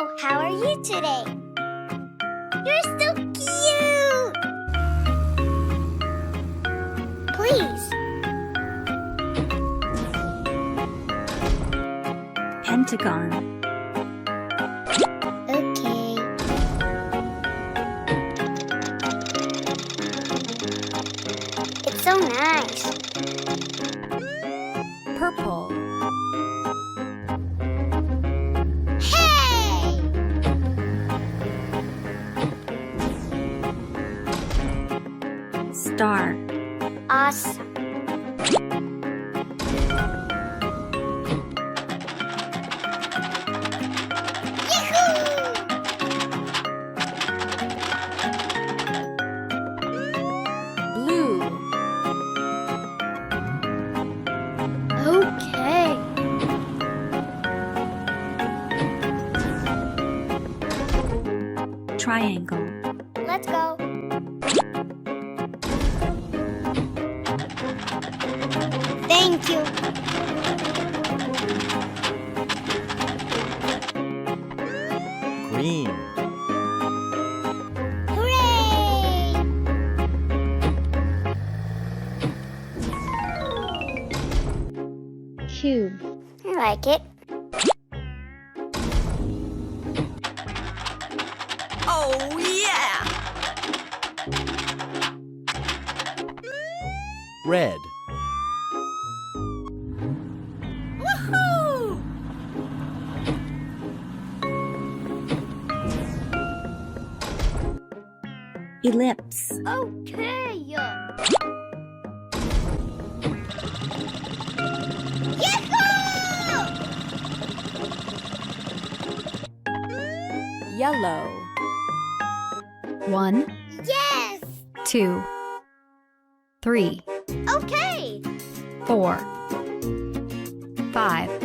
Hello, how are you today? You're so cute! Please. Pentagon. Okay. It's so nice. Purple. Hey! Star. Awesome. Blue. Okay. Triangle. Let's go. Thank you. Green. Hooray! Cube. I like it. Oh, yeah! Red. Woohoo! Ellipse. Okay. Yellow. 1, Yes! 2, 3, Okay. 4, 5,